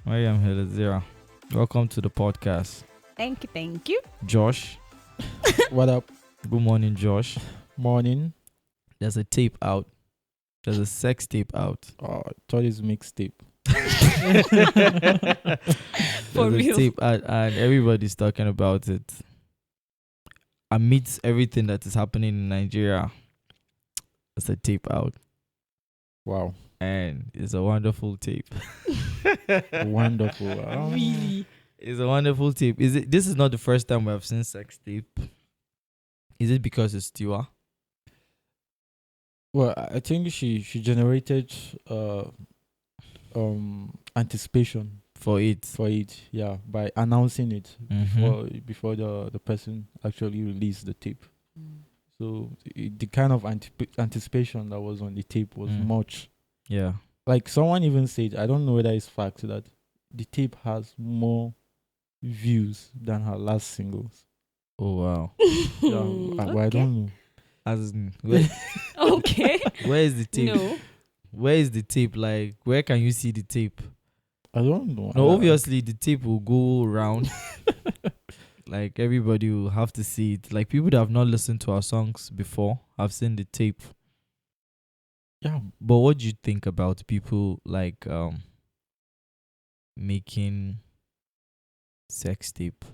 I am Helazira. Welcome to the podcast. Thank you, thank you. Josh. What up? Good morning, Josh. Morning. There's a tape out. There's a sex tape out. Oh, thought it's mixtape. For There's real. a tape out and everybody's talking about it. Amidst everything that is happening in Nigeria, there's a tape out. Wow. And it's a wonderful tape. Wonderful. Really? It's a wonderful tape. This is not the first time we have seen sex tape. Is it because it's Tiwa? Well, I think she generated anticipation For it. for it, yeah, by announcing it Mhm. before the person actually released the tape. So the kind of anticipation that was on the tape was much. Yeah. Like someone even said, I don't know whether it's fact, that the tape has more views than her last singles. Oh wow. Yeah, but I don't know. As in, where, Okay. where is the tape? No. Where is the tape? Like, where can you see the tape? I don't know. No, obviously the tape will go around. Like everybody will have to see it. Like people that have not listened to our songs before have seen the tape. Yeah, But what do you think about people like making sex tape?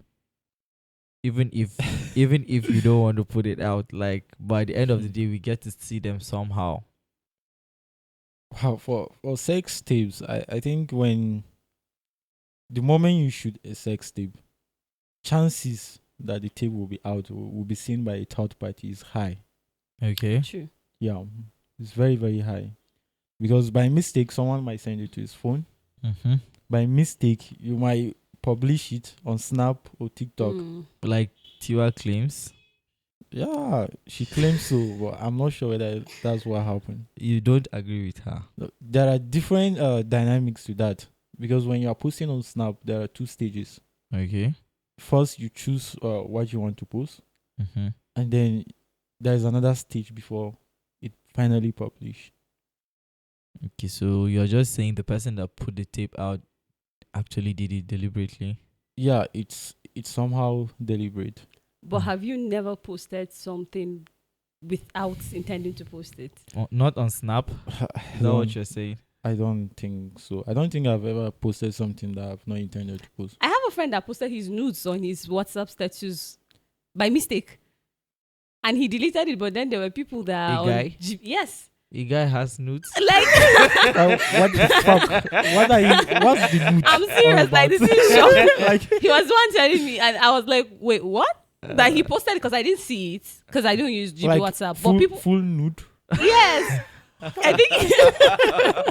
Even if you don't want to put it out, like by the end of the day we get to see them somehow. wow, for sex tapes, I think when the moment you shoot a sex tape, chances that the tape will be out will be seen by a third party is high. Okay. True. Yeah, it's very, very high. Because by mistake, someone might send it to his phone. Mm-hmm. By mistake, you might publish it on Snap or TikTok. Like Tiwa claims. Yeah, she claims so, but I'm not sure whether that's what happened. You don't agree with her. No, there are different dynamics to that, because when you are posting on Snap, there are two stages. Okay. First, you choose what you want to post, Mm-hmm. and then there is another stage before it finally published. Okay, so you're just saying the person that put the tape out actually did it deliberately. Yeah, it's somehow deliberate. But have you never posted something without intending to post it? Not on Snap. I Is that what you're saying? don't think so. I don't think I've ever posted something that I've not intended to post. I have a friend that posted his nudes on his WhatsApp status by mistake. And he deleted it, but then there were people that A are on guy? yes. A guy has nudes. Like What the fuck? What are you? What's the mood? I'm serious, all like about? this is shock. Like, He was the one telling me, and I was like, wait, what? That he posted because I didn't see it because I don't use GB like WhatsApp. full, But people, full nude. yes, I think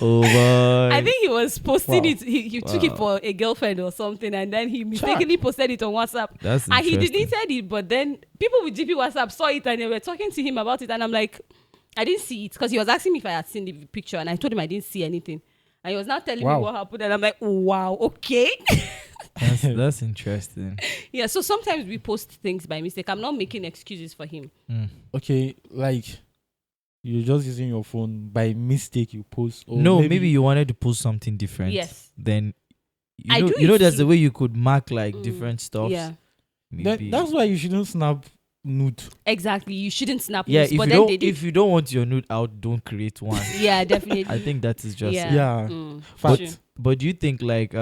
Oh boy. I think he was posting Wow. it. He took it Wow. for a girlfriend or something, and then he mistakenly posted it on WhatsApp. That's And he interesting. deleted it, but then people with GP WhatsApp saw it and they were talking to him about it, and I'm like, I didn't see it because he was asking me if I had seen the picture, and I told him I didn't see anything. And he was now telling me Wow. what happened, and I'm like, wow, okay. That's interesting. Yeah, so sometimes we post things by mistake. I'm not making excuses for him. Okay, like you're just using your phone by mistake. You post. Or No, maybe you wanted to post something different. Yes. Then I do you know it there's too. a way you could mark like Mm. different stuff. Yeah, Maybe. That's why you shouldn't snap nude. exactly. You shouldn't snap yeah, nudes, if but you then don't they did. if you don't want your nude out, don't create one. Yeah, definitely. I think that is just Yeah. it. Yeah. True. Fact. But do you think like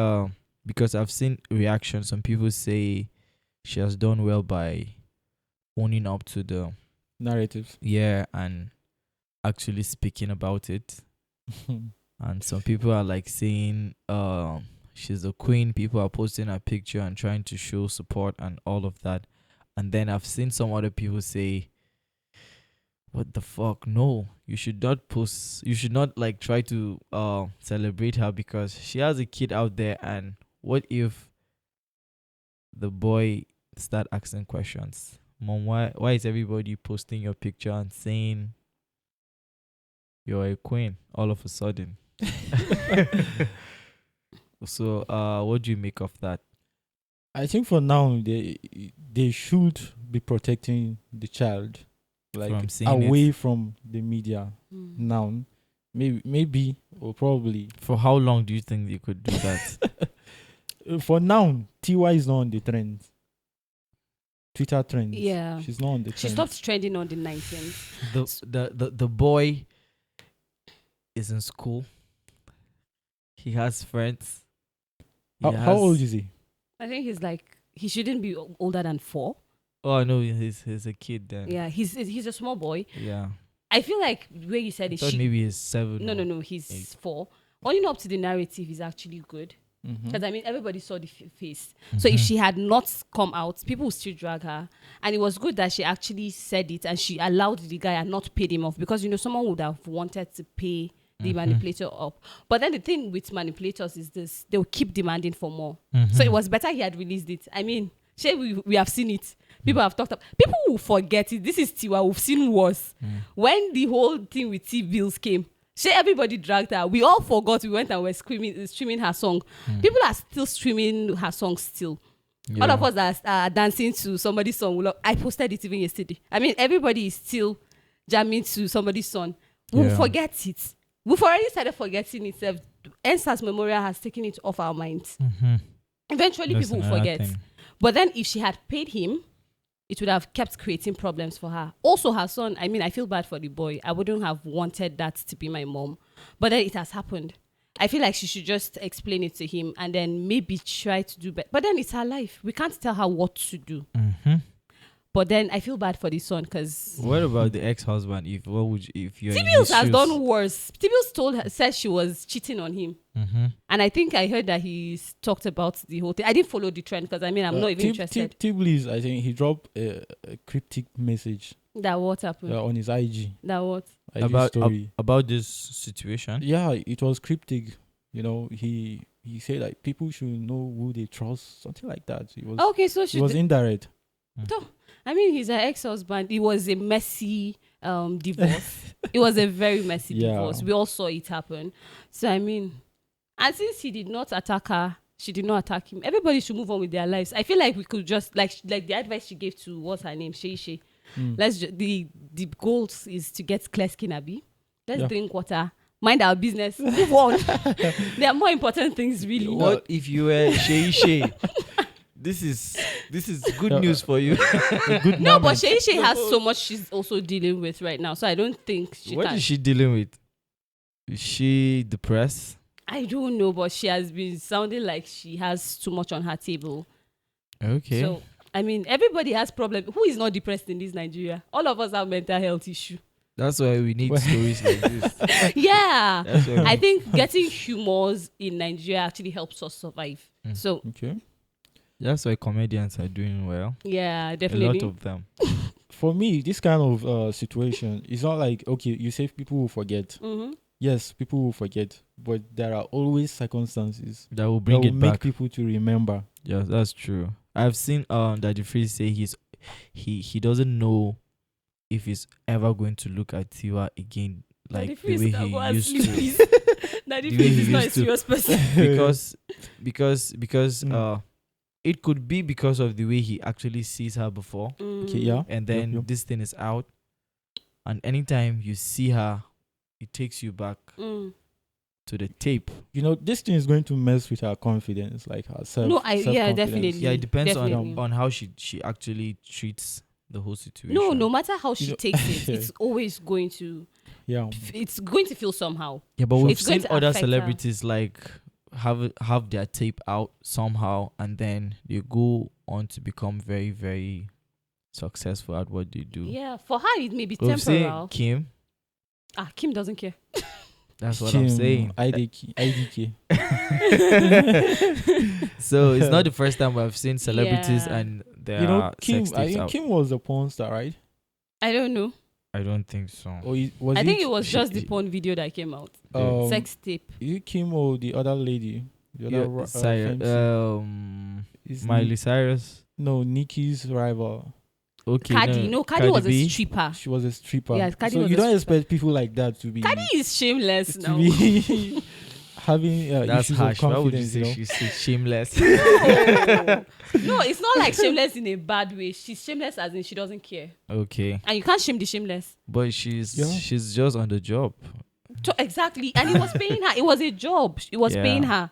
because I've seen reactions, some people say she has done well by owning up to the Narratives. and actually speaking about it. And some people are like saying she's a queen. People are posting her picture and trying to show support and all of that. And then I've seen some other people say, what the fuck? No, you should not post, you should not like try to celebrate her because she has a kid out there. And what if the boy start asking questions? Mom, why is everybody posting your picture and saying you're a queen all of a sudden? So what do you make of that? I think for now they should be protecting the child, like From seeing away it. from the media now. maybe or probably. For how long do you think they could do that? For now, TY is not on the trend. Twitter trends. Yeah. She's not on the trend. She stopped trending on the 19th. The boy is in school. He has friends. How old is he? I think he shouldn't be older than 4. Oh no, he's a kid then. Yeah, he's a small boy. Yeah. I feel like the way you said I it, thought maybe he's 7. no, he's 8. 4. Owning up to the narrative is actually good. Mhm. Because I mean, everybody saw the face. So if she had not come out, people would still drag her. And it was good that she actually said it and she allowed the guy and not paid him off. Because, someone would have wanted to pay the manipulator up. But then the thing with manipulators is this, they'll keep demanding for more. So it was better he had released it. I mean, we have seen it. People have talked about. People will forget it. This is Tiwa. We've seen worse. When the whole thing with T-Bills came, everybody dragged her. We all forgot. We went and were streaming her song. People are still streaming her song still. Yeah. All of us that are dancing to somebody's song. I posted it even yesterday. I mean, everybody is still jamming to somebody's song. We'll forget it. We've already started forgetting it. NSAS Memorial has taken it off our minds. Eventually, That's people will another forget. thing. But then if she had paid him, it would have kept creating problems for her. Also, her son, I mean, I feel bad for the boy. I wouldn't have wanted that to be my mom. But then it has happened. I feel like she should just explain it to him and then maybe try to do better. But then it's her life. We can't tell her what to do. But then I feel bad for the son because What about the ex-husband? If you're in T-Bills his has shoes? done worse. T-Bills said she was cheating on him. And I think I heard that he's talked about the whole thing. I didn't follow the trend because I mean, I'm not even interested. T-Bills, I think he dropped a cryptic message That what happened? on his IG. That what? IG story. About this situation. Yeah, it was cryptic. He said like people should know who they trust, something like that. It was Okay, so it was indirect. I mean, he's an ex-husband. It was a messy divorce. It was a very messy divorce. We all saw it happen. So, I mean, and since he did not attack her, she did not attack him. Everybody should move on with their lives. I feel like we could just, like the advice she gave to, what's her name? Shay. The goal is to get clear skin, Abi. Let's drink water. Mind our business. Move on. There are more important things, really. What if you were Shay? This is good news for you. No, but Shay has so much she's also dealing with right now. So I don't think she What can. is she dealing with? Is she depressed? I don't know, but she has been sounding like she has too much on her table. Okay. So, I mean, everybody has problems. Who is not depressed in this Nigeria? All of us have mental health issue. That's why we need stories like this. Yeah. That's why I think getting humors in Nigeria actually helps us survive. So, Okay. That's why comedians are doing well. yeah, A definitely. lot of them. For me, this kind of situation, it's not like, okay, you say people will forget. Yes, people will forget, but there are always circumstances That will bring that it will make back. people to remember. Yeah, that's true. I've seen Daddy Freeze say he doesn't know if he's ever going to look at Tiwa again, like the way he used to. Daddy The way Freeze he is not a used to. serious person. because it could be because of the way he actually sees her before, Okay, yeah. and then Yep. this thing is out, and anytime you see her, it takes you back to the tape. This thing is going to mess with her confidence, like her self. No, yeah, self-confidence. definitely. Yeah, it depends Definitely. on how she actually treats the whole situation. No matter how she know- takes it, it's always going to Yeah. it's going to feel somehow. Yeah, but we've It's going seen to other affect her. celebrities like have their tape out somehow, and then they go on to become very, very successful at what they do. Yeah, for her it may be We've seen temporal. Kim. Kim doesn't care. That's what I'm saying. IDK. So it's not the first time I've seen celebrities Yeah. and their Kim. sex I tapes think out. Kim was a porn star, right? I don't know. I don't think so. Or was I think it was just the porn video that came out. Sex tape. Is it Kim or the other lady? The other is Miley Cyrus. No, Nicki's rival. Okay. Cardi. No, Cardi was a B. stripper. She was a stripper. Yeah, Cardi so was you a don't stripper. expect people like that to be Cardi is shameless to now. be having That's issues harsh. of Why would you confidence. say she's shameless? No, it's not like shameless in a bad way. She's shameless as in she doesn't care. Okay, And you can't shame the shameless. but she's Yeah. just on the job. Exactly. And it was paying her. It was a job. It was Yeah. paying her.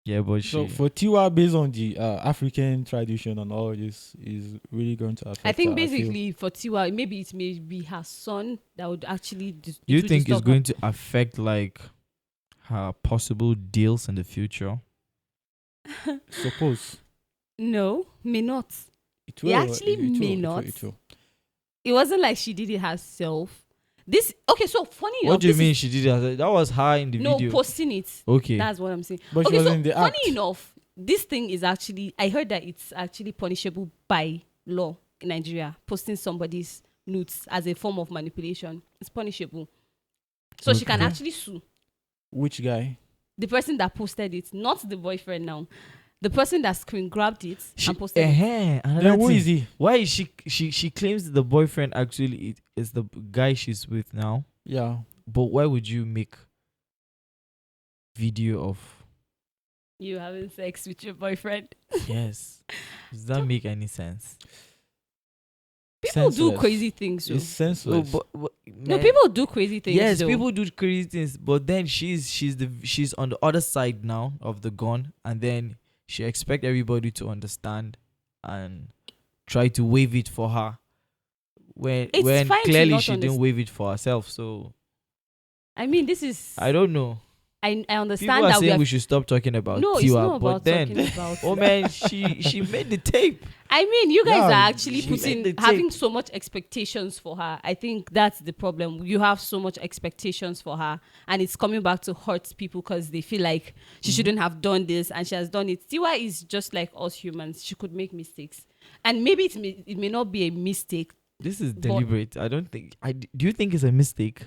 Yeah, but So she. for Tiwa, based on the African tradition and all this, is really going to affect I think her, feel. basically for Tiwa, maybe it may be her son that would actually. You think it's going to affect like her possible deals in the future? Suppose No, may not. it It will. actually may not. It wasn't like she did it herself. This okay. So funny enough. What do you this mean is- she did that? That was her in the No, video. posting it. Okay. That's what I'm saying. But she Okay, was so in the funny act. enough, this thing is actually. I heard that it's actually punishable by law in Nigeria. Posting somebody's nudes as a form of manipulation, it's punishable. So she can Okay. actually sue Which guy? the person that posted it, not the boyfriend now. The person that screen grabbed it and posted it. Another Then who thing. is he? Why is she claims the boyfriend actually is the guy she's with now? Yeah. But why would you make video of You having sex with your boyfriend. yes? Does that make any sense? People do Senseless. crazy things. It's So. senseless. No, people do crazy things. Yes, though. people do crazy things, but then she's on the other side now of the gun, and then she expect everybody to understand and try to wave it for her when It's fine to clearly not she didn't wave it for herself. So I mean, this is. I don't know. I People understand are that saying we we should stop talking about No, it's Tiwa, not but about then talking about. oh man, she made the tape. I mean, you guys Yeah, are actually she made putting the tape. having so much expectations for her. I think that's the problem. You have so much expectations for her, and it's coming back to hurt people because they feel like she shouldn't have done this, and she has done it. Tiwa is just like us humans; she could make mistakes, and maybe it may not be a mistake. This is But- deliberate. I don't think. Do you think it's a mistake?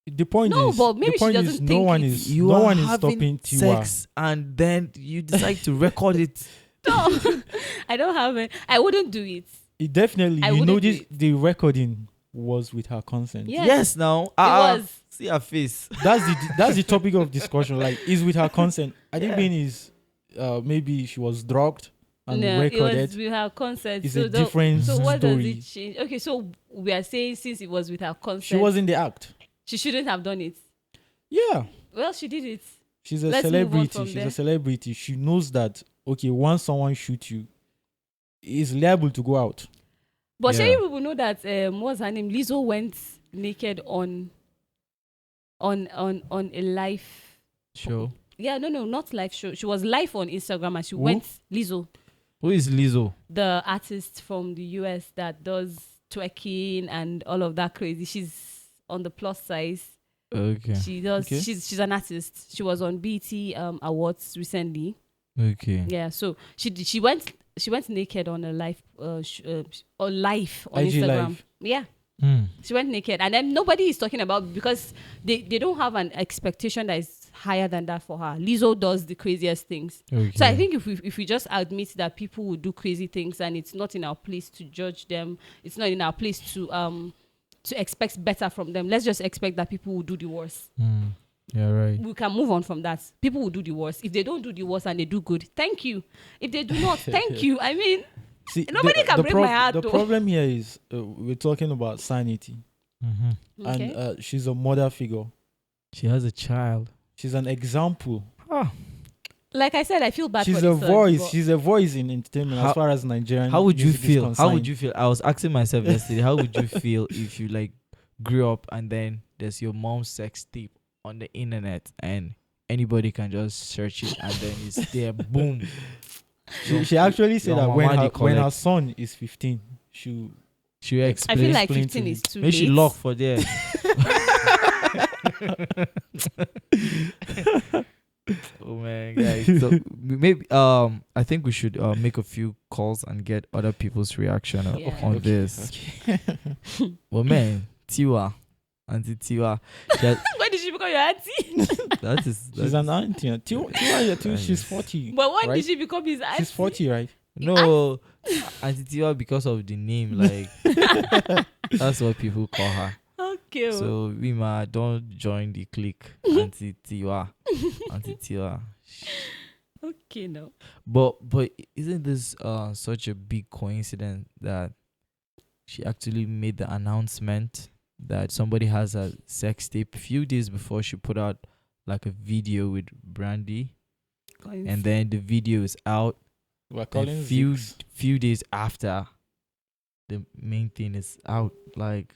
The point No, is, but maybe the she point doesn't is, no think one it's- is, no are one is having stopping Tiwa. sex, and then you decide to record it. No, I don't have it. I wouldn't do it. It definitely, I you know, wouldn't do this it. the recording was with her consent. Yes. Yes, now It was. see her face. That's the topic of discussion. Like, is with her consent. I think Yeah. being is, maybe she was drugged and No, it recorded. was with her consent. It's so a different So what does story. it change? Okay, so we are saying since it was with her consent, She was in the act. she shouldn't have done it. Yeah, Well, she did it. she's a Let's move on celebrity. from She's there. a celebrity. She knows that. Okay, once someone shoots you, is liable to go out. But Yeah. sure, you will know that what's her name? Lizzo went naked on a live. Show. Yeah, no, not live show. She was live on Instagram and she Who? went Lizzo, Who is Lizzo? the artist from the US that does twerking and all of that crazy. She's on the plus size. Okay. She does. Okay. She's an artist. She was on BT Awards recently. Okay. Yeah, so she went naked on a live on IG Instagram. live. Yeah, Hmm. she went naked, and then nobody is talking about because they don't have an expectation that is higher than that for her. Lizzo does the craziest things. Okay. So I think if we just admit that people will do crazy things and it's not in our place to judge them, it's not in our place to expect better from them. Let's just expect that people will do the worst. Hmm. Yeah. Right. We can move on from that. People will do the worst. If they don't do the worst and they do good, thank you. If they do not, thank you. I mean, See, Nobody can break my heart, The though. problem here is we're talking about sanity, Mm-hmm. okay. and she's a mother figure. She has a child. She's an example. Ah. Like I said, I feel bad She's for a the son, voice. but- She's a voice in entertainment How- as far as Nigerian. How would you music is feel? How would concerned. you feel? I was asking myself yesterday. How would you feel if you like grew up and then there's your mom's sex tape on the internet and anybody can just search it and then it's there, boom. She actually said Your that when mama her, dey when her collect. son is 15, she She I explain. feel like explain 15 to is too Maybe she late. lock for there. Oh man, guys. So maybe I think we should make a few calls and get other people's reaction Yeah. on Okay, this. Well, man, Tiwa, Auntie Tiwa, When did she become your auntie? that is she's an auntie. Nice. She's 40. But when Right? did she become his auntie? She's 40, right? no Auntie Tiwa because of the name, like that's what people call her. Okay. oh. So Wima, don't join the clique, Auntie Tiwa, Auntie Tiwa. Okay, no. But isn't this such a big coincidence that she actually made the announcement that somebody has a sex tape few days before she put out like a video with Brandy, and then the video is out. We're A calling few days after the main thing is out, like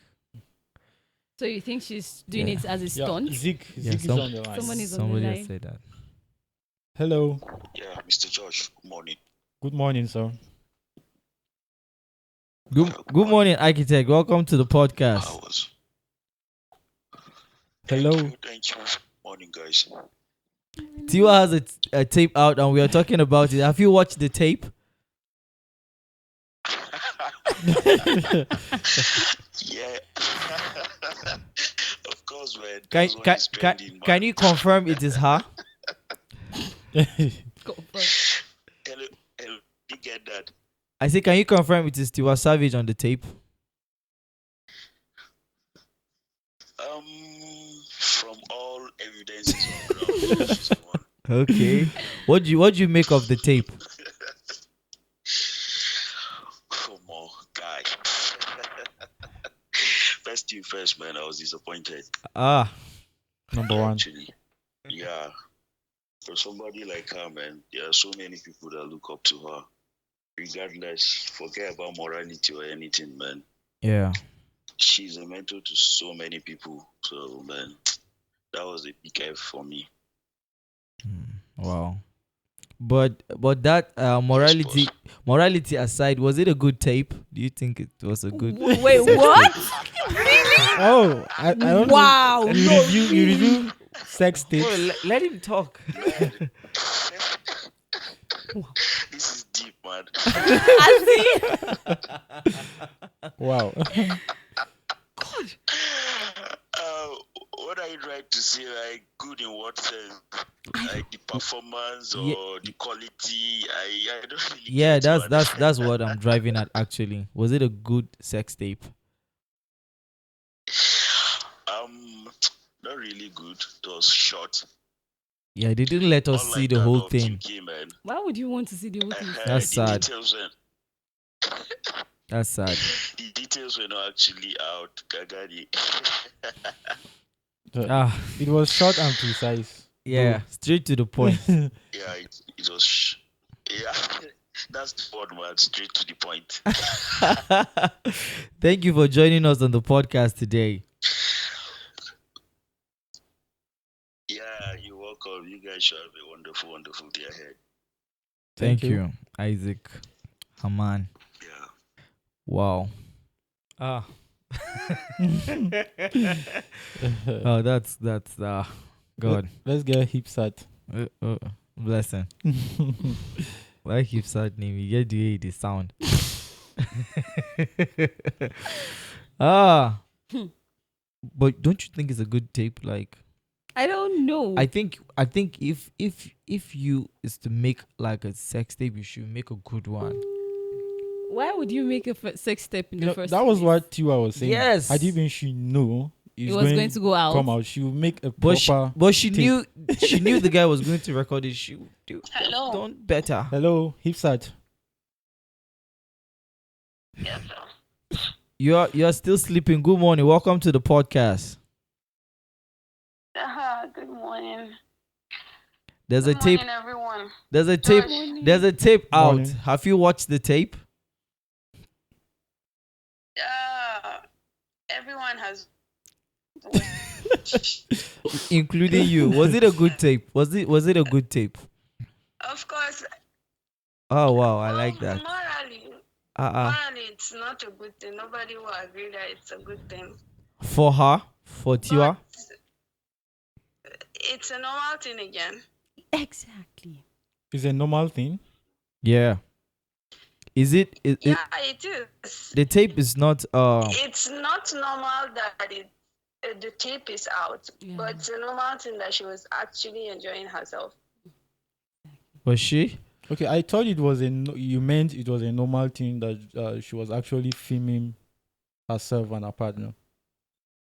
So you think she's doing Yeah. it as a stunt? Zeke Yeah, is on the line. Someone is on the somebody has line. said that. Hello. Yeah, Mr. George, good morning. Good morning, sir. Good morning, architect. Welcome to the How podcast. was? Hello. Thank you. Morning, guys. Tiwa has a tape out, and we are talking about it. Have you watched the tape? Yeah. Of course, man. Can That's what can is can, trending, can man. you confirm it is her? Go first. Hello, you get that? I say, can you confirm it is Tiwa Savage on the tape? From all evidences on ground, she's the one. Okay. What do you make of the tape? Come on, guy. First thing first, man. I was disappointed. Ah, Number one. Actually, yeah. For somebody like her, man, there are so many people that look up to her. Regardless, forget about morality or anything, man. yeah. She's a mentor to so many people. So, man, that was a big F for me. Wow. But that morality aside, was it a good tape? Do you think it was a good? Wait, what? Oh, I don't Wow. know. You review sex tapes. Bro, let him talk. Man. This is deep, man. Wow. What are you trying to say? Like, good in what sense? Like the performance or Yeah. the quality? I don't really Yeah, get, man. that's what I'm driving at. Actually, was it a good sex tape? Not really good. It was short. Yeah, they didn't let us see Unlike the that whole of thing. UK, man. Why would you want to see the whole thing? That's the sad. That's sad. The details were not actually out. Gagari. Ah, It was short and precise. yeah, straight to the point. Yeah, it was. Yeah, that's the word, man. Straight to the point. Thank you for joining us on the podcast today. Yeah, you're welcome. You guys should have a wonderful, wonderful day ahead. Thank you, Isaac Haman. Yeah. Wow. Ah. Oh, that's God. Let's get Hipsat. Blessing. Like Hipsat name, you get the sound. Ah. But don't you think it's a good tape? Like, I don't know. I think if you is to make like a sex tape, you should make a good one. Why would you make a sex step in You the know, first that was place? what Tiwa was saying. Yes. I didn't even she know It was going to go out. come out. She will make a But proper. she tape. knew the guy was going to record it. She would do. Hello. Don't better. Hello, Hipsat. Yes, sir. You're still sleeping. Good morning. Welcome to the podcast. Good morning. There's a Good tape. morning, everyone. There's a tape. There's a tape out. Morning. Have you watched the tape? Everyone has. Including you. Was it a good tape? Was it a good tape? Of course. Oh wow, I like that. Morally, it's not a good thing. Nobody will agree that it's a good thing. For her, for Tiwa. But it's a normal thing again. Exactly. It's a normal thing. Yeah. Is it? Yeah, it is. The tape is not. It's not normal that the tape is out, Yeah. but it's a normal thing that she was actually enjoying herself. Was she? Okay, I thought it was you meant it was a normal thing that she was actually filming herself and her partner.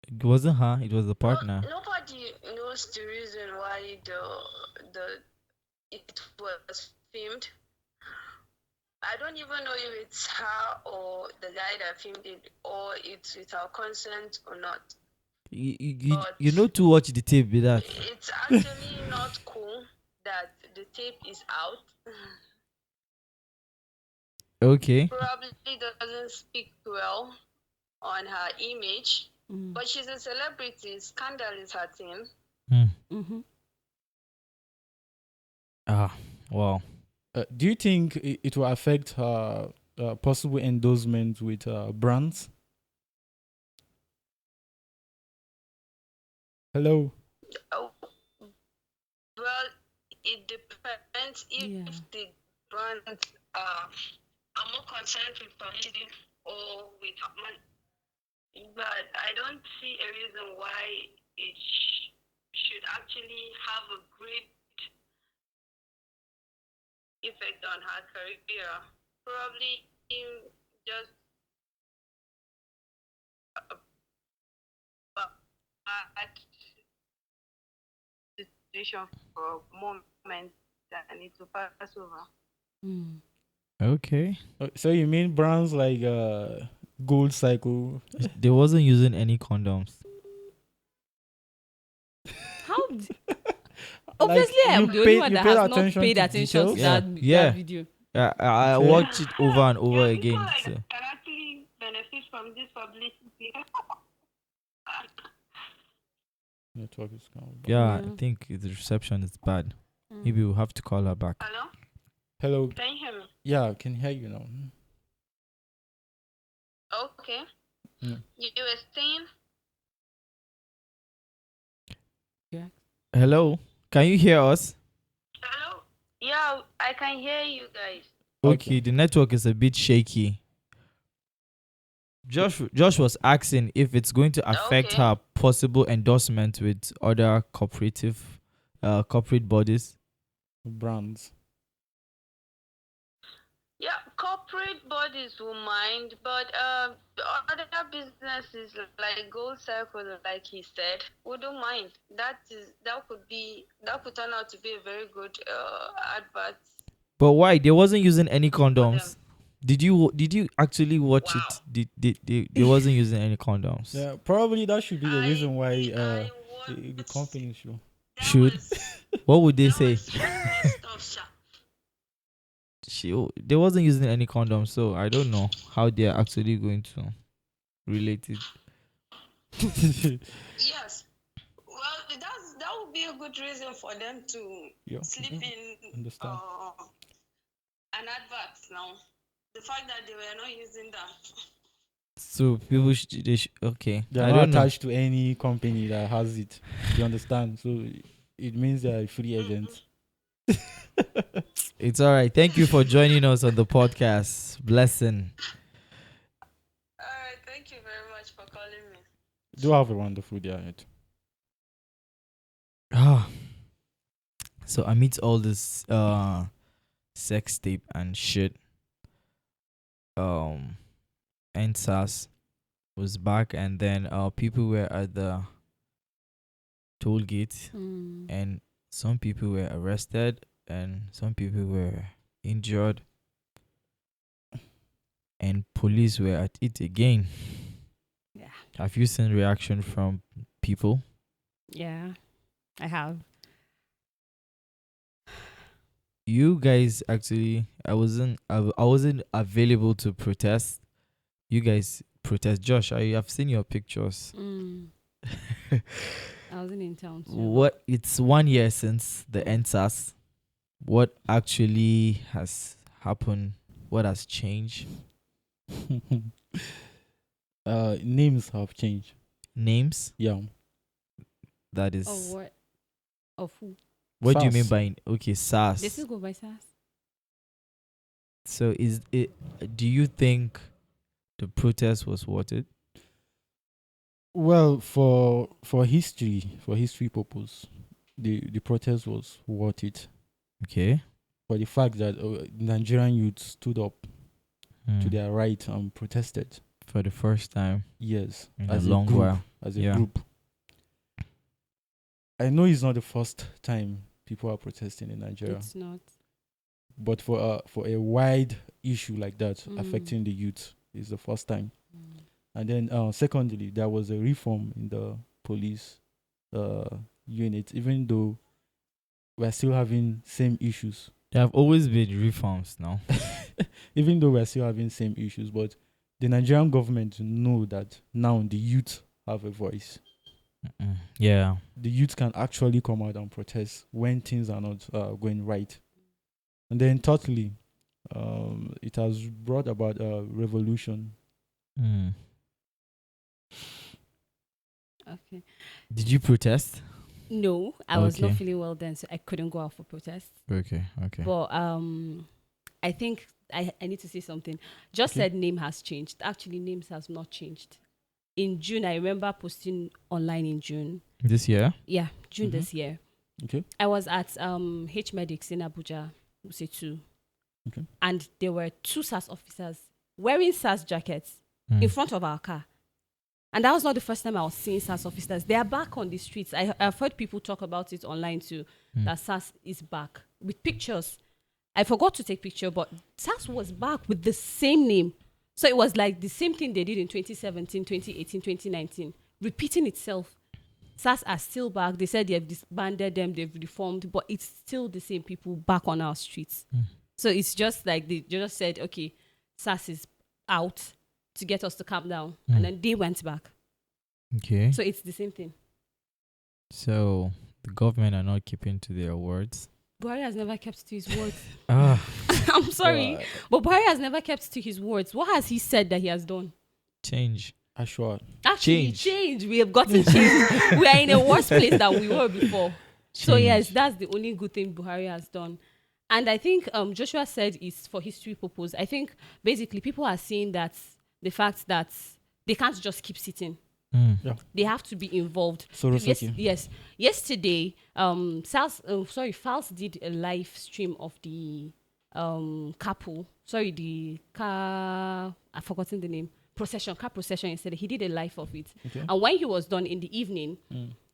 It wasn't her. It was the partner. Nobody knows the reason why it was filmed. I don't even know if it's her or the guy that filmed it, or it's with her consent or not. You know to watch the tape with that. It's actually not cool that the tape is out. Okay. Probably doesn't speak well on her image, but she's a celebrity. Scandal is her thing. Mm-hmm. Wow. Do you think it will affect her possible endorsement with brands? Hello. Oh, well, it depends if the brands are more concerned with publicity or with money. But I don't see a reason why it should actually have a great effect on her career. Probably just a bad situation for a moment that I need to pass over. Okay. So you mean brands like Gold Cycle? They wasn't using any condoms. How? Obviously, I am the only one that has not paid attention to that video. I Okay. watched it over and over again. People So. can actually benefit from this publicity. Network is gone. Yeah, Yeah. I think the reception is bad. Maybe we'll have to call her back. Hello? Hello. Can you hear me? Yeah, I can hear you now. Okay. Mm. You were saying? Hello? Can you hear us? Hello? Yeah, I can hear you guys. Okay, the network is a bit shaky. Josh was asking if it's going to affect Okay. her possible endorsement with other corporate bodies. Brands. Yeah, corporate bodies will mind, but other businesses like Gold Circle, like he said, wouldn't mind. That could turn out to be a very good advert. But why? They wasn't using any condoms. them. Did you actually watch Wow. it? They wasn't using any condoms. Yeah, probably that should be the reason why I the company should. that Should. was- What would they that say? was stuff, sha. They wasn't using any condoms, so I don't know how they are actually going to relate it. Yes. Well, that would be a good reason for them to Yeah, slip yeah, in understand. an advert now. The fact that they were not using that. So people okay. They're I not don't know. attached to any company that has it. You understand? So it means they're free agents. It's all right. Thank you for joining us on the podcast. Blessing. All right, thank you very much for calling me. Do have a wonderful day ahead. So amidst all this sex tape and shit, NSAS was back, and then people were at the toll gate, and some people were arrested and some people were injured, and police were at it again. Yeah. Have you seen reaction from people? Yeah, I have. You guys actually, I wasn't available to protest. You guys protest. Josh, I have seen your pictures. I wasn't in town. What? It's 1 year since the NSAS. What actually has happened? What has changed? Names have changed. Names? Yeah. That is. Oh, what? Of who? What do you mean SARS. by SARS? This is go by SAS. So is it? Do you think the protest was worth it? Well, for history purpose, the protest was worth it. Okay. For the fact that Nigerian youth stood up to Hmm. their right and protested. For the first time Yes, in as a long group, while. as a Yeah. group. I know it's not the first time people are protesting in Nigeria. It's not. but for a wide issue like that affecting the youth is the first time. And then secondly, there was a reform in the police unit, even though we're still having same issues. There have always been reforms now. Even though we're still having same issues, but the Nigerian government know that now the youth have a voice. Yeah. The youth can actually come out and protest when things are not going right. And then thirdly, it has brought about a revolution. Okay. Did you protest? No, I was not Okay. feeling well then, so I couldn't go out for protest. Okay. But I think I need to say something. Just Okay. said name has changed. Actually, names has not changed. In June, I remember posting online in June. This year? Yeah, June this year. Okay. I was at H Medics in Abuja, Wuse 2. Okay. And there were 2 SAS officers wearing SAS jackets in front of our car. And that was not the first time I was seeing SAS officers. They are back on the streets. I've heard people talk about it online too, that SAS is back with pictures. I forgot to take picture, but SAS was back with the same name. So it was like the same thing they did in 2017, 2018, 2019, repeating itself. SAS are still back. They said they've disbanded them, they've reformed, but it's still the same people back on our streets. So it's just like they just said, okay, SAS is out to get us to calm down. And then they went back. Okay. So it's the same thing. So the government are not keeping to their words. Buhari has never kept to his words. Ah, I'm sorry, but Buhari has never kept to his words. What has he said that he has done? change. Ashwa. Actually, Change. change. We have gotten change. We are in a worse place than we were before. So Change. yes, that's the only good thing Buhari has done. And I think Joshua said it's for history purpose. I think basically people are seeing that the fact that they can't just keep sitting. They have to be involved. Yes. Yesterday, Fals did a live stream of the carpool. Sorry, the car. I've forgotten the name. Car procession yesterday. He did a live of it. Okay. And when he was done in the evening,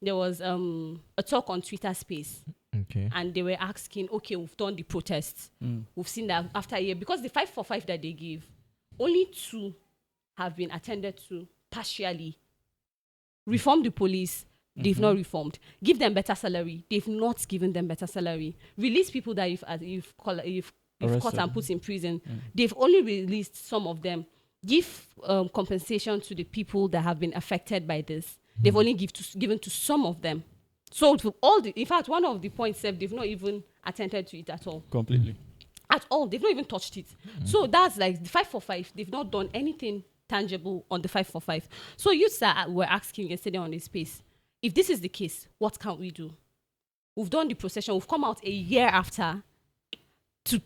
there was a talk on Twitter Space. Okay. And they were asking, okay, we've done the protests. We've seen that after a year. Because the 545 that they give, only 2 have been attended to partially. Reform the police, they've not reformed. Give them better salary, they've not given them better salary. Release people that you've caught and put in prison, they've only released some of them. Give compensation to the people that have been affected by this. They've only given to some of them. So to in fact, one of the points said they've not even attended to it at all. Completely. At all, they've not even touched it. So that's like the 545. They've not done anything tangible on the 545. So you were asking yesterday on this space, if this is the case, what can we do? We've done the procession. We've come out a year after to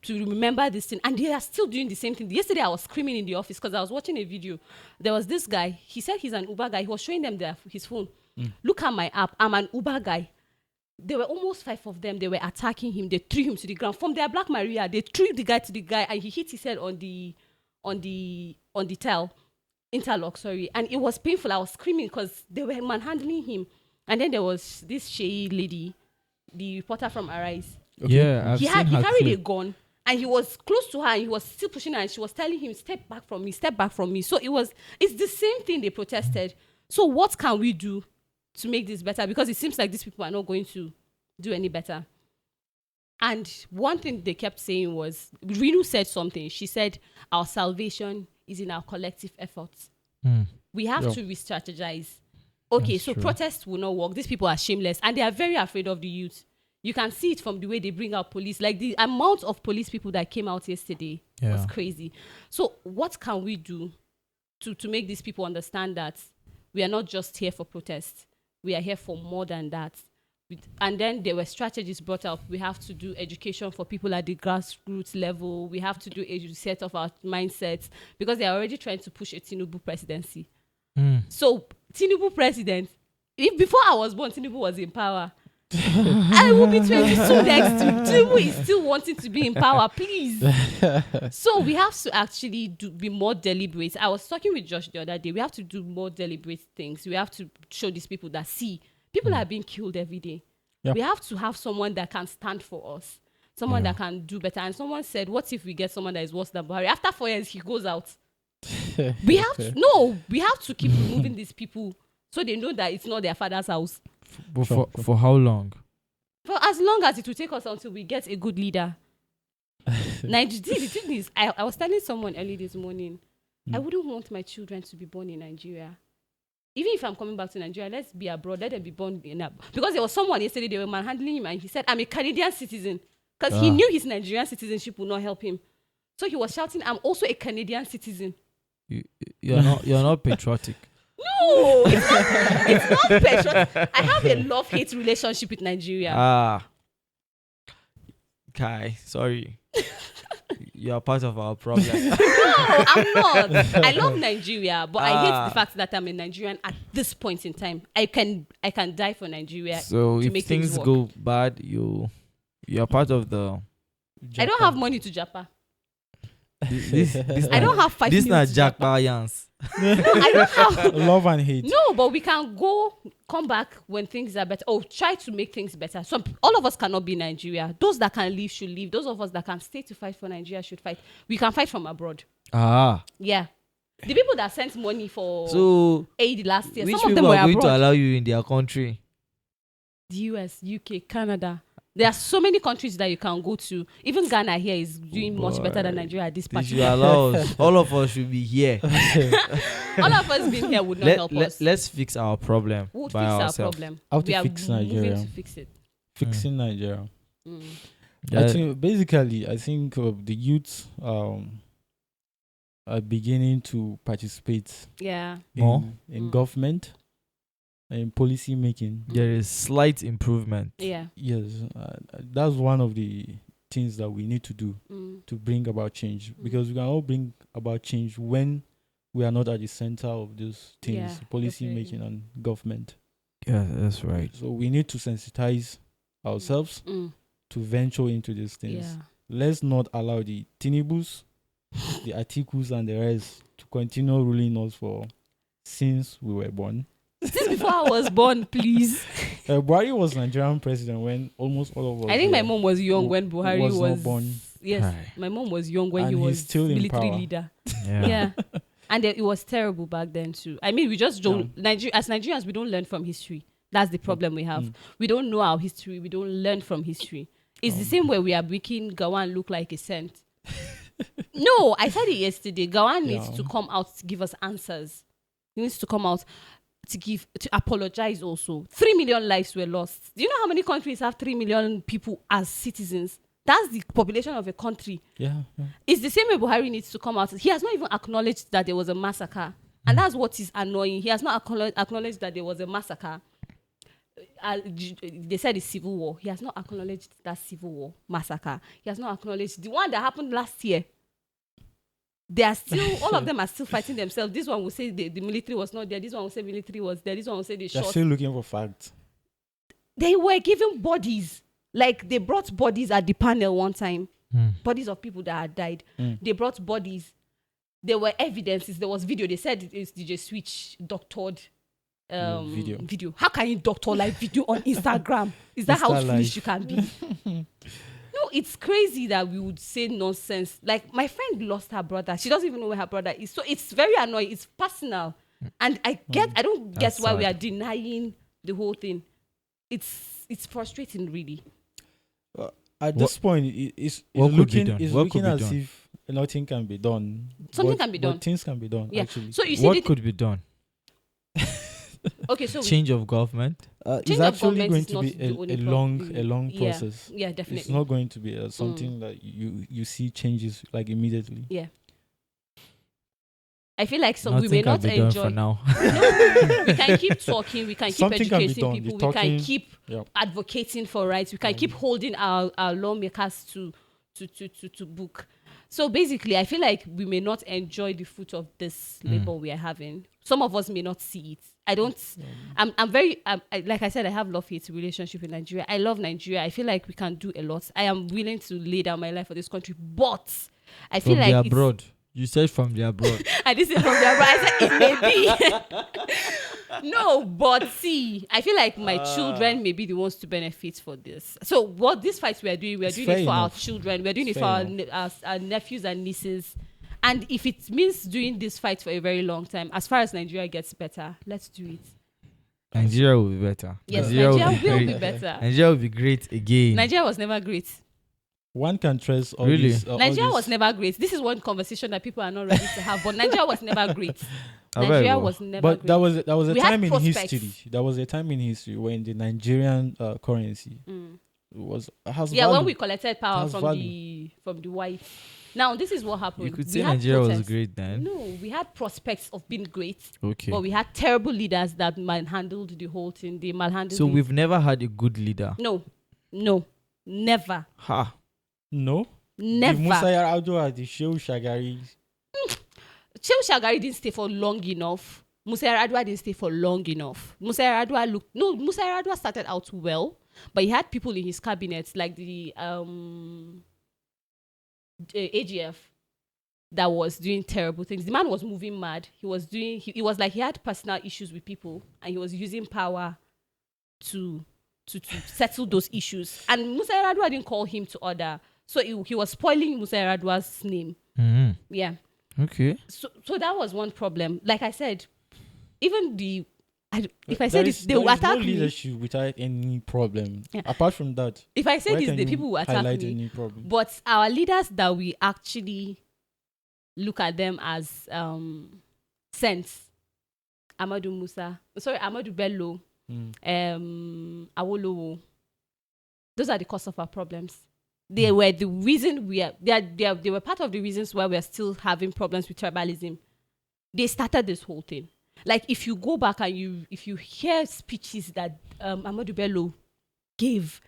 remember this thing, and they are still doing the same thing. Yesterday I was screaming in the office because I was watching a video. There was this guy. He said he's an Uber guy. He was showing them his phone. Look at my app. I'm an Uber guy. There were almost 5 of them. They were attacking him. They threw him to the ground. From their Black Maria, they threw the guy to the guy, and he hit his head on the interlock, and it was painful. I was screaming because they were manhandling him. And then there was this Shei lady, the reporter from Arise. Okay. Yeah, He carried a gun, and he was close to her, and he was still pushing her, and she was telling him, step back from me. So it's the same thing they protested. So what can we do to make this better? Because it seems like these people are not going to do any better. And one thing they kept saying was, Rinu said something. She said, our salvation is in our collective efforts. We have to re-strategize. Okay, That's so true. protests will not work. These people are shameless, and they are very afraid of the youth. You can see it from the way they bring out police. Like the amount of police people that came out yesterday was crazy. So what can we do to make these people understand that we are not just here for protests? We are here for more than that. And then there were strategies brought up. We have to do education for people at the grassroots level. We have to do a reset of our mindsets, because they are already trying to push a Tinubu presidency. So Tinubu president, if before I was born, Tinubu was in power. I will be 22 next week. Tinubu is still wanting to be in power, please. So we have to actually be more deliberate. I was talking with Josh the other day. We have to do more deliberate things. We have to show these people that, see, people are being killed every day. Yeah. We have to have someone that can stand for us. someone Yeah. that can do better. And someone said, what if we get someone that is worse than Buhari? After 4 years, he goes out. We have to keep removing these people so they know that it's not their father's house. But Sure, for how long? For as long as it will take us until we get a good leader. Nigeria, the thing is, I was telling someone early this morning, I wouldn't want my children to be born in Nigeria. Even if I'm coming back to Nigeria, let's be abroad, let them be born in because there was someone yesterday, they were manhandling him and he said, I'm a Canadian citizen. Because he knew his Nigerian citizenship would not help him. So he was shouting, I'm also a Canadian citizen. You're not patriotic. No, it's not patriotic. I have a love-hate relationship with Nigeria. Kai, sorry. You're part of our problem. No, I'm not. I love Nigeria, but I hate the fact that I'm a Nigerian at this point in time. I can die for Nigeria. So to if make things work. go bad, you're part of the. I don't have money to Japa. This I don't have 5 This million not to Jack Japa. Bayans. No, I don't have. Love and hate. No, but we can come back when things are better. Try to make things better. All of us cannot be in Nigeria. Those that can leave should leave. Those of us that can stay to fight for Nigeria should fight. We can fight from abroad. Yeah. The people that sent money for So aid last year, which some of them people were are going abroad. to allow you in their country? The US, UK, Canada. There are so many countries that you can go to. Even Ghana here is doing much better than Nigeria at this They point. should allow us. All of us should be here. All of us being here would not help us. Let's fix our problem We'll fix by our ourselves. problem. How to We are fix moving Nigeria. to fix it. Fixing Nigeria. Mm. I think basically, the youth are beginning to participate Yeah. More? in Mm. government, in policy making. there is slight improvement. Yeah. Yes, that's one of the things that we need to do Mm. to bring about change, because we can all bring about change when we are not at the center of these things, Yeah, policy definitely. making and government. Yeah, that's right. So we need to sensitize ourselves Mm. to venture into these things. Yeah. Let's not allow the Tinibus, the Atikus, and the rest to continue ruling us since we were born. Since before I was born, please. Buhari was Nigerian president when almost all of us. I think my here mom was young when Buhari was was not born. Yes, Aye. my mom was young when And he he's was still in military power. leader. Yeah. Yeah. And it was terrible back then too. I mean, we just don't. As Nigerians, we don't learn from history. That's the problem we have. We don't know our history. We don't learn from history. It's the same way we are making Gawan look like a saint. No, I said it yesterday. Gawan needs to come out to give us answers. He needs to come out to apologize also. 3 million lives were lost. Do you know how many countries have 3 million people as citizens? That's the population of a country. Yeah. It's the same way Buhari needs to come out. He has not even acknowledged that there was a massacre. And that's what is annoying. He has not acknowledged that there was a massacre. They said it's civil war. He has not acknowledged that civil war massacre. He has not acknowledged the one that happened last year. They are still, all of them are still fighting themselves. This one will say the military was not there. This one will say military was there. This one will say they They're shot. still looking for facts. They were given bodies. Like they brought bodies at the panel one time. Bodies of people that had died. They brought bodies. There were evidences. There was video. They said it's DJ Switch doctored video. How can you doctor live video on Instagram? Is that how Insta foolish live. you can be? No, it's crazy that we would say nonsense. Like my friend lost her brother. She doesn't even know where her brother is. So it's very annoying. It's personal. And I don't That's get why we sad. are denying the whole thing. It's frustrating, really. At this point, it's what could be looking, done? it's What looking could be as done? if nothing can be done. Something can be done. But things can be done, Yeah. actually. So you see, What could be done? okay, so Change of government. It's change of actually government going is to not be the only a long Yeah. process. Yeah, definitely. It's not going to be something that you see changes like immediately. Yeah. I feel like we Nothing may can not be done enjoy. for now. We can keep talking. We can keep Something can be educating done. The people. We can talking- keep Yeah. advocating for rights. We can keep holding our lawmakers to book. So basically, I feel like we may not enjoy the fruit of this labor we are having. Some of us may not see it. I don't. Like I said, I have love-hate relationship with Nigeria. I love Nigeria. I feel like we can do a lot. I am willing to lay down my life for this country, but I feel From like the it's- abroad. You said from the abroad. I didn't say from there, but I said it may be. No, but see, I feel like my children may be the ones to benefit for this. So what these fights we are doing It's it fair for our enough. children, we're doing It's it for fair our nephews and nieces. And if it means doing this fight for a very long time, as far as Nigeria gets better, let's do it. Nigeria will be better. Yes, Nigeria will very- be better. Nigeria will be great again. Nigeria was never great. One can trace all Really? these. All Nigeria these- was never great. This is one conversation that people are not ready to have. But Nigeria was never great. I bet Nigeria it was. was never But great. that was a We had time in prospects. history. There was a time in history when the Nigerian currency has Yeah, value. when we collected power Has from value. the whites. Now this is what happened. You could We say had Nigeria was protests. great then. No, we had prospects of being great, Okay. but we had terrible leaders that manhandled the whole thing. They manhandled. So the- we've never had a good leader. no, never, Ha. No, never. the Musa Yar'Adua and the Shehu Shagari. Shehu Shagari didn't stay for long enough. Musa Yar'Adua didn't stay for long enough. Musa Yar'Adua started out well, but he had people in his cabinet like the AGF that was doing terrible things. The man was moving mad. He was like he had personal issues with people and he was using power to settle those issues. And Musa Yar'Adua didn't call him to order. So he was spoiling Musa Yar'Adua's name. Mm-hmm. Yeah. Okay. So that was one problem. Like I said, even if I There said is- this, they there will is no attack me. leadership without any problem. Yeah. Apart from that, If I say where this, can the you people will attack highlight me. any problem? But our leaders that we actually look at them as sense, Amadu Bello, Awolowo, those are the cause of our problems. They were the reason they were part of the reasons why we are still having problems with tribalism. They started this whole thing. Like if you go back and if you hear speeches that Amadu Bello gave,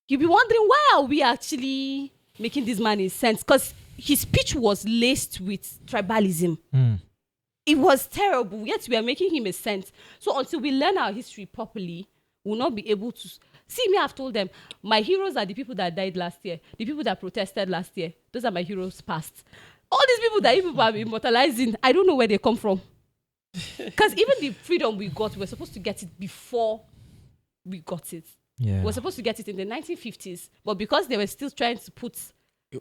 you'll be wondering, why are we actually making this man his sense? Because his speech was laced with tribalism. Mm. It was terrible, yet we are making him a sense. So until we learn our history properly, we'll not be able to see me. I've told them my heroes are the people that died last year, the people that protested last year. Those are my heroes past. All these people that you people are immortalizing, I don't know where they come from. Because even the freedom we got, we're supposed to get it before we got it. Yeah. We're supposed to get it in the 1950s, but because they were still trying to put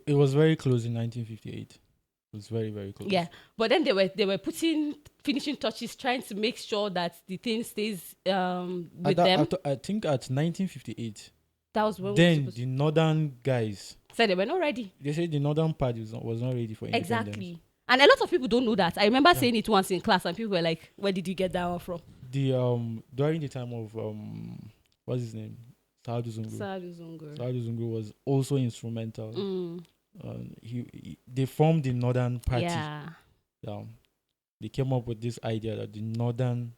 It was very close in 1958. It was very, very close. yeah, but then they were putting finishing touches, trying to make sure that the thing stays with them. I think at 1958, That was when we then were supposed the northern guys, said they were not ready. they said the northern part was not ready for independence. Exactly. And a lot of people don't know that. I remember saying it once in class, and people were like, "Where did you get that one from?" The during the time of what's his name, Saadu Zungu. Saadu Zungur. Saadu Zungu was also instrumental. Mm, They formed the Northern Party. yeah. They came up with this idea that the Northern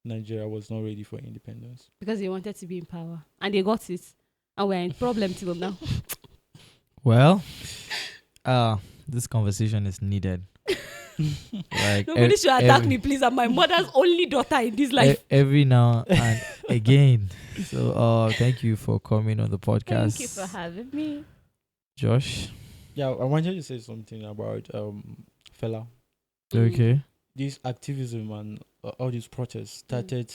Nigeria was not ready for independence. Because they wanted to be in power, and they got it, and we're in problem till now. Well, this conversation is needed. Like Nobody should attack every- me, please. I'm my mother's only daughter in this life. every now and again. So thank you for coming on the podcast. Thank you for having me. Josh. Yeah, I wanted to say something about Fela. Okay. This activism and all these protests started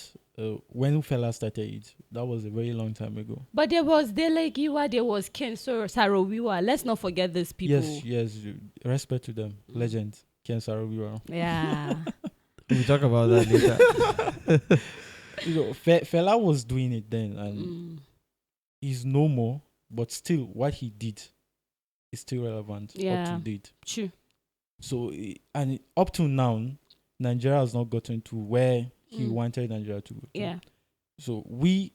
when Fela started it. That was a very long time ago. But there was Dele Giwa, there was Ken Saro-Wiwa. Let's not forget these people. Yes, respect to them. Legend, Ken Saro-Wiwa. Yeah. We'll talk about that later. Fela was doing it then, and he's no more. But still, what he did is still relevant up Yeah. to date. True. So, and up to now, Nigeria has not gotten to where he wanted Nigeria to go to. Yeah. So we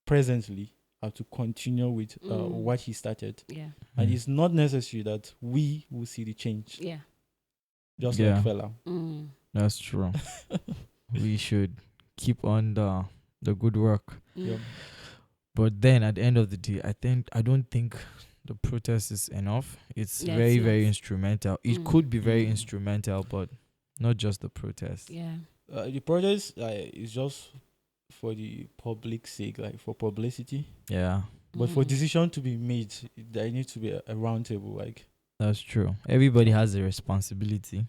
presently have to continue with what he started, Yeah. and it's not necessary that we will see the change. Yeah. Just Yeah. like Fela. That's true. We should keep on the good work. Yep. But then at the end of the day, I don't think the protest is enough. It's Yeah, very, it's very not. instrumental. It could be very instrumental, but not just the protest. Yeah. The protest is just for the public's sake, like for publicity. Yeah, But for decision to be made, there needs to be a round table. Like that's true. Everybody has a responsibility.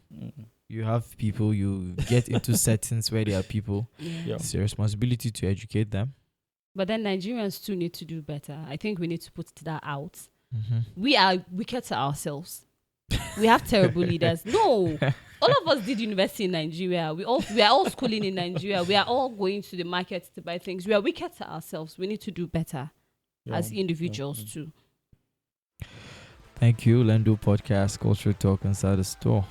you have people, you get into settings where there are people. Yeah. It's your responsibility to educate them. But then Nigerians too need to do better. I think we need to put that out. Mm-hmm. We are wicked to ourselves. We have terrible leaders. No, all of us did university in Nigeria. We are all schooling in Nigeria. We are all going to the market to buy things. We are wicked to ourselves. We need to do better as individuals too. Thank you, Lendo Podcast, Culture Talk Inside the Store.